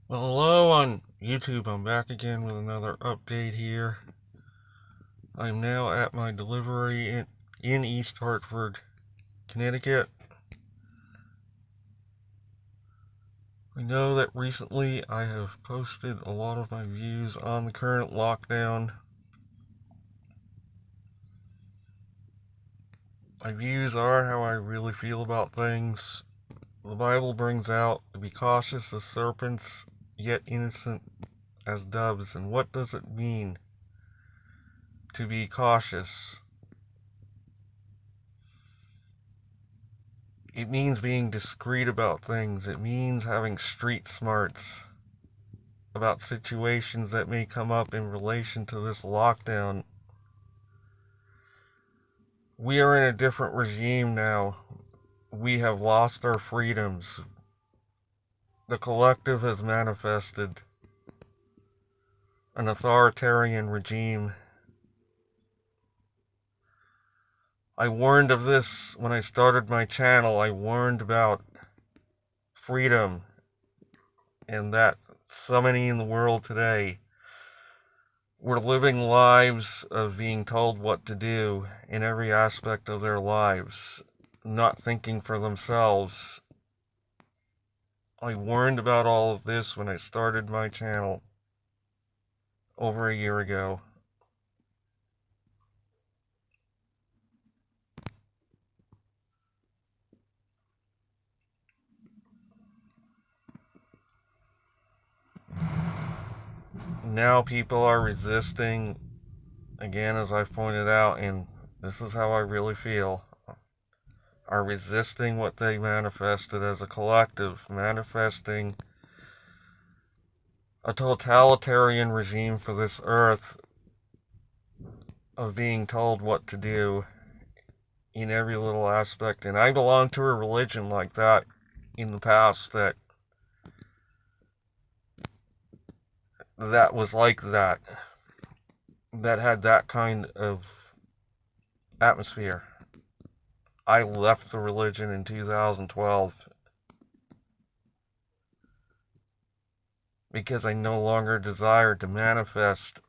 Well, hello on YouTube. I'm back again with another update here. I'm now at my delivery in East Hartford, Connecticut. I know that recently I have posted a lot of my views on the current lockdown. My views are how I really feel about things. The Bible brings out to be cautious as serpents, yet innocent as doves. And what does it mean to be cautious? It means being discreet about things. It means having street smarts about situations that may come up in relation to this lockdown. We are in a different regime now. We have lost our freedoms. The collective has manifested an authoritarian regime. I warned of this when I started my channel. I warned about freedom and that so many in the world today were living lives of being told what to do in every aspect of their lives, not thinking for themselves. I warned about all of this when I started my channel over a year ago. Now people are resisting, again, as I've pointed out, and this is how I really feel, are resisting what they manifested as a collective, manifesting a totalitarian regime for this earth of being told what to do in every little aspect. And I belonged to a religion like that in the past that was like that had that kind of atmosphere. I left the religion in 2012 because I no longer desired to manifest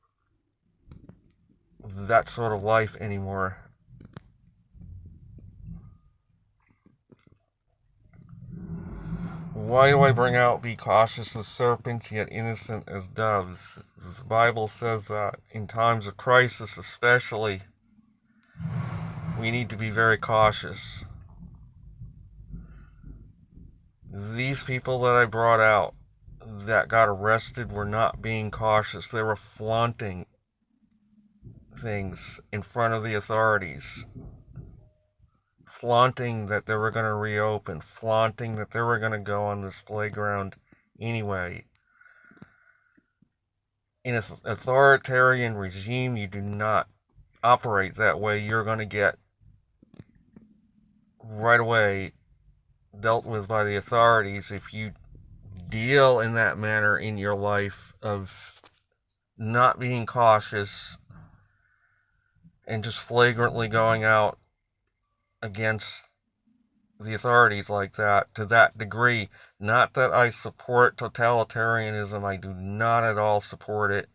that sort of life anymore. Why do I bring out be cautious as serpents, yet innocent as doves? The Bible says that in times of crisis especially, we need to be very cautious. These people that I brought out that got arrested were not being cautious. They were flaunting things in front of the authorities. Flaunting that they were going to reopen. Flaunting that they were going to go on this playground anyway. In an authoritarian regime, you do not operate that way. You're going to get right away dealt with by the authorities if you deal in that manner in your life of not being cautious and just flagrantly going out against the authorities like that, to that degree. Not that I support totalitarianism. I do not at all support it.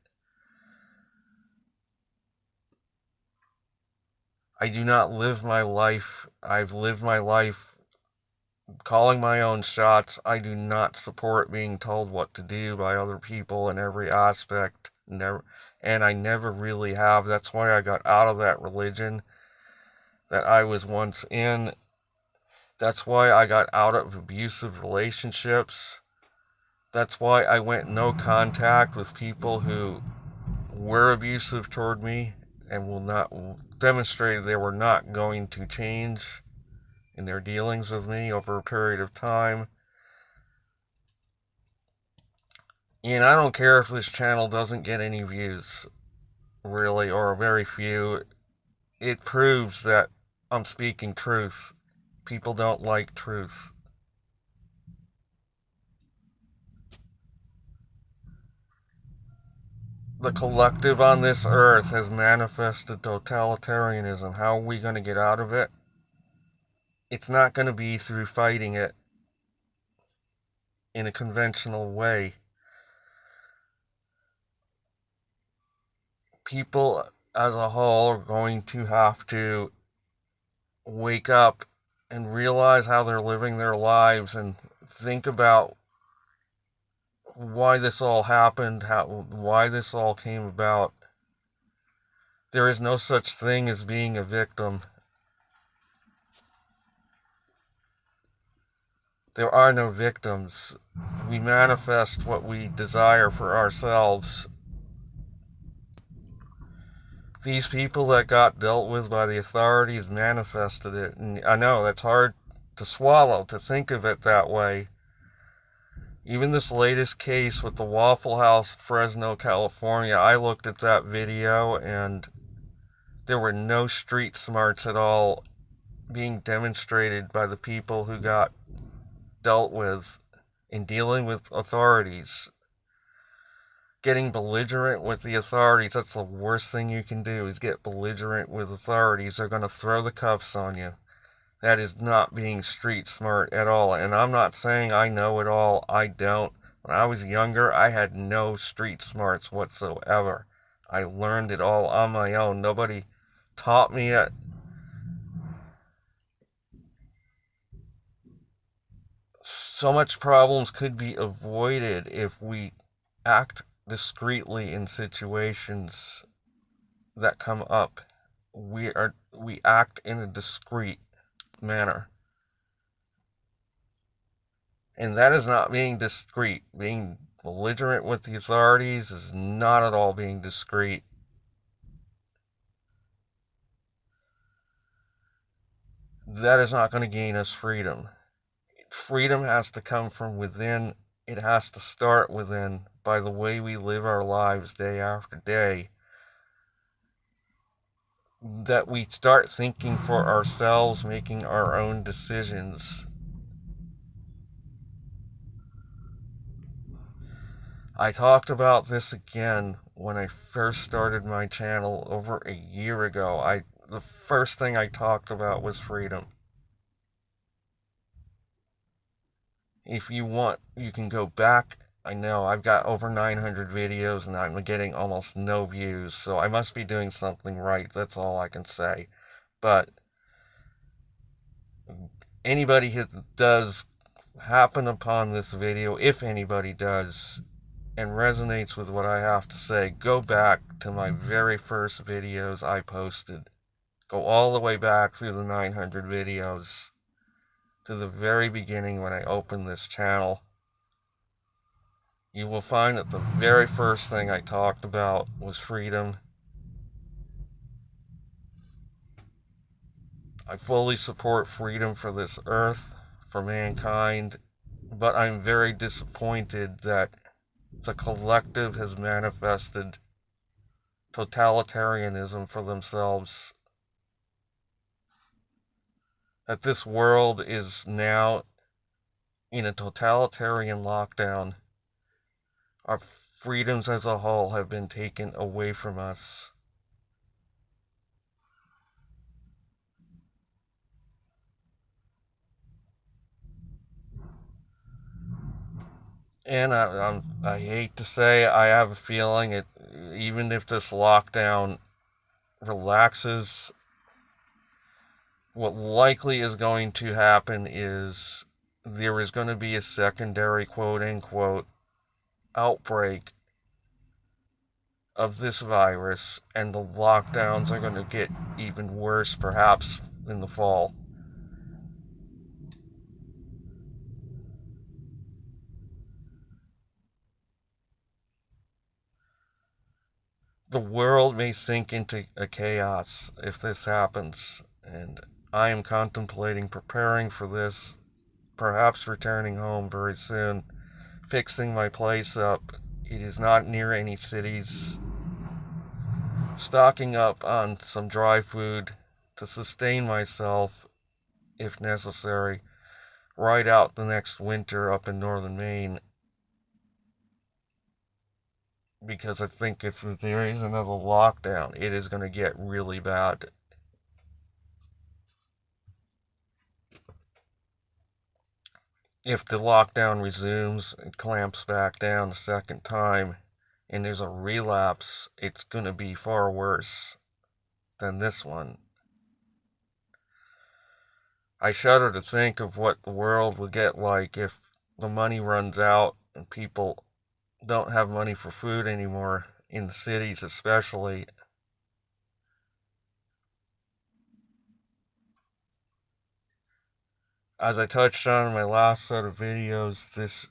I do not live my life. I've lived my life calling my own shots. I do not support being told what to do by other people in every aspect. Never, and I never really have. That's why I got out of that religion that I was once in. That's why I got out of abusive relationships. That's why I went no contact with people who were abusive toward me and will not demonstrate they were not going to change in their dealings with me over a period of time. And I don't care if this channel doesn't get any views, really, or very few. It proves that I'm speaking truth. People don't like truth. The collective on this earth has manifested totalitarianism. How are we going to get out of it? It's not going to be through fighting it in a conventional way. people as a whole are going to have to wake up and realize how they're living their lives and think about why this all happened, why this all came about. There is no such thing as being a victim. There are no victims. We manifest what we desire for ourselves. These people that got dealt with by the authorities manifested it. And I know that's hard to swallow, to think of it that way. Even this latest case with the Waffle House, Fresno, California, I looked at that video and there were no street smarts at all being demonstrated by the people who got dealt with in dealing with authorities. Getting belligerent with the authorities, that's the worst thing you can do, is get belligerent with authorities. They're going to throw the cuffs on you. That is not being street smart at all. And I'm not saying I know it all. I don't. When I was younger, I had no street smarts whatsoever. I learned it all on my own. Nobody taught me it. So much problems could be avoided if we act discreetly in situations that come up. We act in a discreet manner. And that is not being discreet. Being belligerent with the authorities is not at all being discreet. That is not going to gain us freedom. Freedom has to come from within. It has to start within by the way we live our lives day after day. That we start thinking for ourselves, making our own decisions. I talked about this again when I first started my channel over a year ago. The first thing I talked about was freedom. If you want, you can go back. I know I've got over 900 videos and I'm getting almost no views, so I must be doing something right. That's all I can say. But anybody who does happen upon this video, if anybody does, and resonates with what I have to say, go back to my very first videos I posted. Go all the way back through the 900 videos to the very beginning when I opened this channel. You will find that the very first thing I talked about was freedom. I fully support freedom for this earth, for mankind, but I'm very disappointed that the collective has manifested totalitarianism for themselves. That this world is now in a totalitarian lockdown. Our freedoms as a whole have been taken away from us. And I hate to say, I have a feeling even if this lockdown relaxes, what likely is going to happen is there is going to be a secondary quote-unquote outbreak of this virus, and the lockdowns are going to get even worse, perhaps in the fall. The world may sink into a chaos if this happens, and I am contemplating preparing for this, perhaps returning home very soon, fixing my place up. It is not near any cities. Stocking up on some dry food to sustain myself, if necessary, ride out the next winter up in northern Maine. Because I think if there is another lockdown, it is going to get really bad. If the lockdown resumes and clamps back down the second time, and there's a relapse, it's going to be far worse than this one. I shudder to think of what the world would get like if the money runs out and people don't have money for food anymore, in the cities especially. As I touched on in my last set of videos,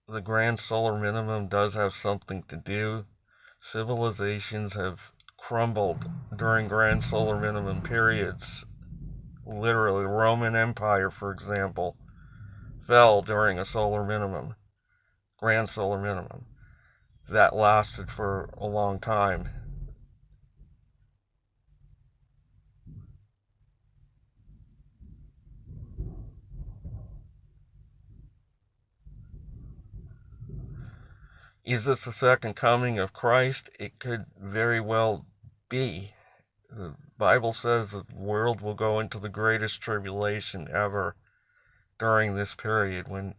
the grand solar minimum does have something to do. Civilizations have crumbled during grand solar minimum periods. Literally, the Roman Empire, for example, fell during a solar minimum, grand solar minimum. That lasted for a long time. Is this the second coming of Christ? It could very well be. The Bible says the world will go into the greatest tribulation ever during this period when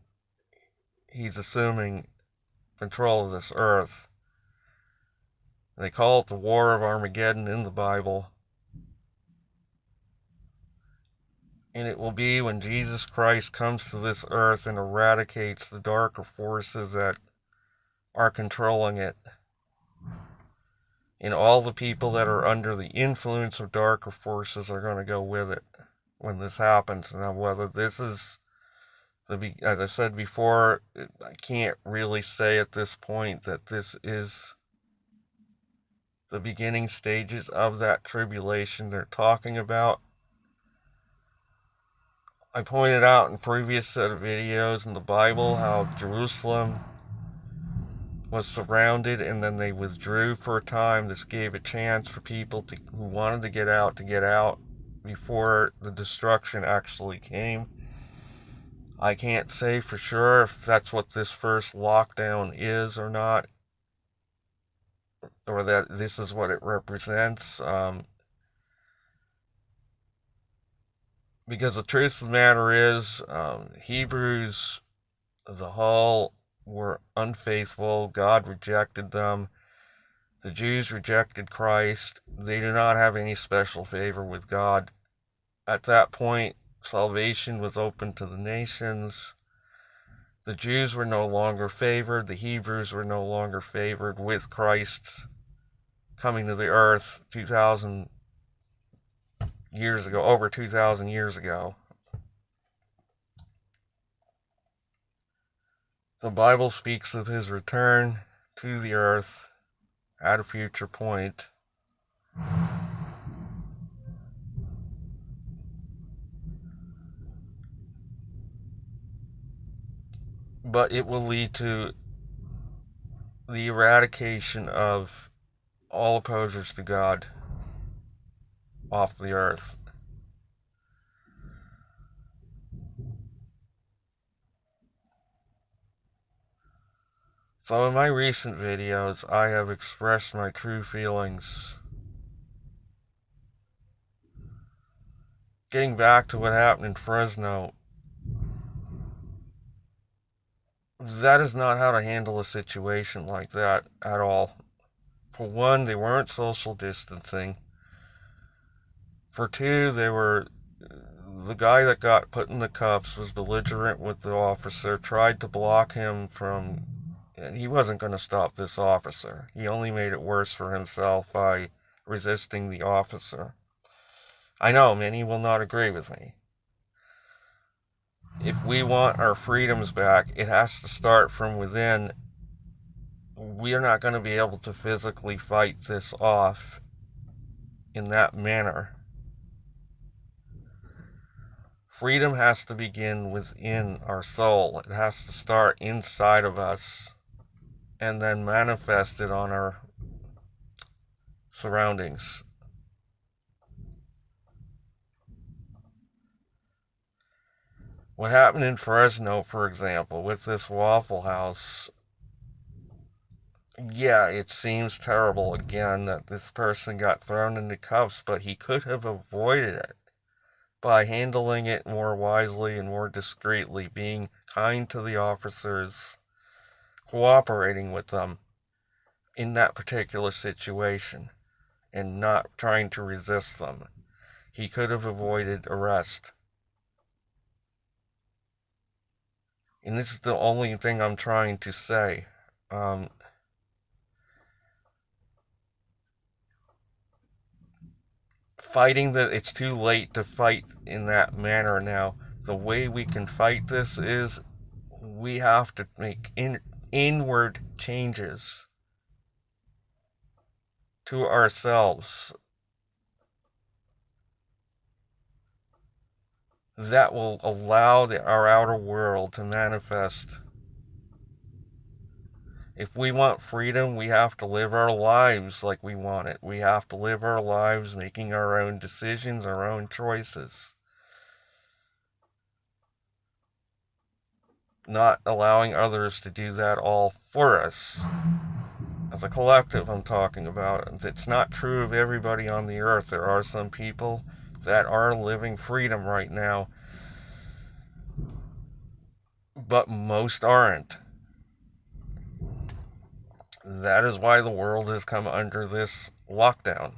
he's assuming control of this earth. They call it the War of Armageddon in the Bible. And it will be when Jesus Christ comes to this earth and eradicates the darker forces that are controlling it. And all the people that are under the influence of darker forces are going to go with it when this happens. Now, whether this is as I said before, I can't really say at this point that this is the beginning stages of that tribulation they're talking about. I pointed out in previous set of videos in the Bible how Jerusalem was surrounded and then they withdrew for a time. This gave a chance for people who wanted to get out before the destruction actually came. I can't say for sure if that's what this first lockdown is or not, or that this is what it represents. Because the truth of the matter is, Hebrews as a whole were unfaithful. God rejected them. The Jews rejected Christ. They do not have any special favor with God. At that point, salvation was open to the nations. The Jews were no longer favored. The Hebrews were no longer favored with Christ coming to the earth 2,000 years ago, over 2,000 years ago. The Bible speaks of his return to the earth at a future point. But it will lead to the eradication of all opposers to God off the earth. So in my recent videos, I have expressed my true feelings. Getting back to what happened in Fresno, that is not how to handle a situation like that at all. For one, they weren't social distancing. For two, the guy that got put in the cuffs was belligerent with the officer, tried to block him from, and he wasn't going to stop this officer. He only made it worse for himself by resisting the officer. I know many will not agree with me. If we want our freedoms back, it has to start from within. We are not going to be able to physically fight this off in that manner. Freedom has to begin within our soul. It has to start inside of us and then manifested on our surroundings. What happened in Fresno, for example, with this Waffle House, yeah, it seems terrible again that this person got thrown into cuffs, but he could have avoided it by handling it more wisely and more discreetly, being kind to the officers, cooperating with them. in that particular situation and not trying to resist them. He could have avoided arrest. And this is the only thing I'm trying to say. Fighting that it's too late to fight in that manner now. The way we can fight this is we have to make inward changes to ourselves that will allow our outer world to manifest. If we want freedom, we have to live our lives like we want it. We have to live our lives making our own decisions, our own choices. Not allowing others to do that all for us. As a collective, I'm talking about. It's not true of everybody on the earth. There are some people that are living freedom right now, but most aren't. That is why the world has come under this lockdown.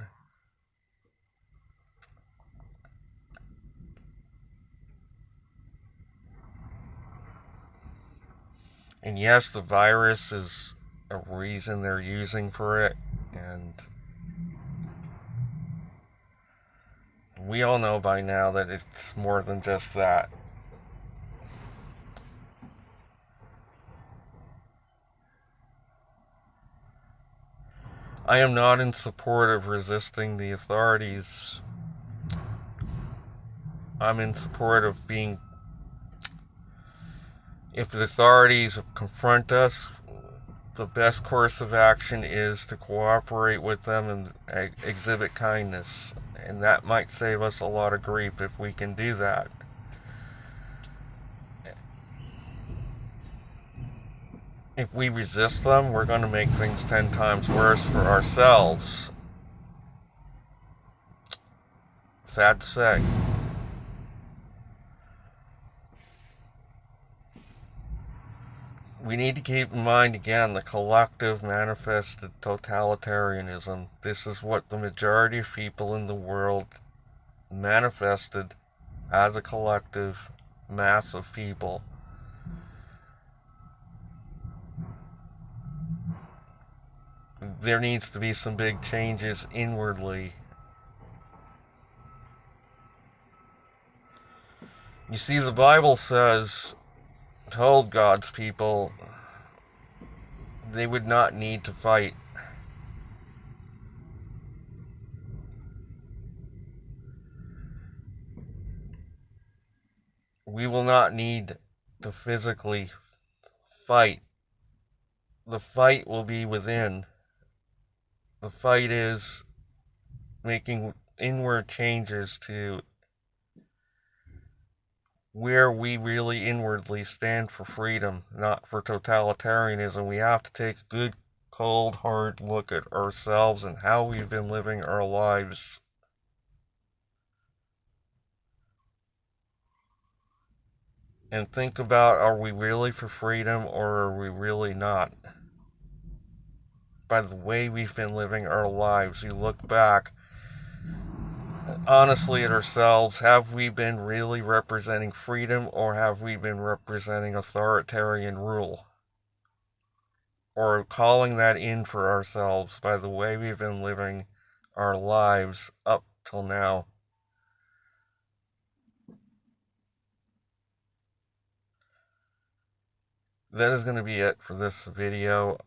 And yes, the virus is a reason they're using for it, and we all know by now that it's more than just that. I am not in support of resisting the authorities. I'm in support of being... If the authorities confront us, the best course of action is to cooperate with them and exhibit kindness. And that might save us a lot of grief if we can do that. If we resist them, we're going to make things 10 times worse for ourselves. Sad to say. We need to keep in mind again the collective manifested totalitarianism. This is what the majority of people in the world manifested as a collective mass of people. There needs to be some big changes inwardly. You see, the Bible told God's people they would not need to fight. We will not need to physically fight. The fight will be within. The fight is making inward changes to where we really inwardly stand for freedom, not for totalitarianism. We have to take a good, cold, hard look at ourselves and how we've been living our lives. And think about, are we really for freedom or are we really not? By the way we've been living our lives, we look back honestly at ourselves. Have we been really representing freedom or have we been representing authoritarian rule? Or calling that in for ourselves by the way we've been living our lives up till now? That is going to be it for this video.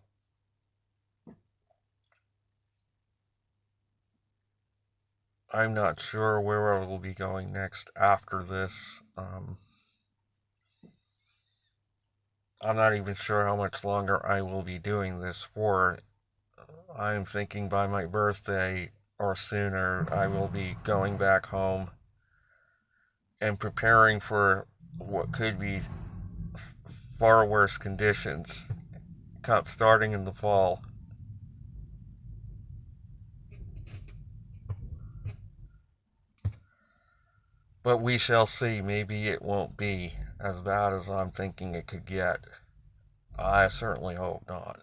I'm not sure where I will be going next after this. I'm not even sure how much longer I will be doing this for. I'm thinking by my birthday or sooner I will be going back home and preparing for what could be far worse conditions starting in the fall. But we shall see. Maybe it won't be as bad as I'm thinking it could get. I certainly hope not.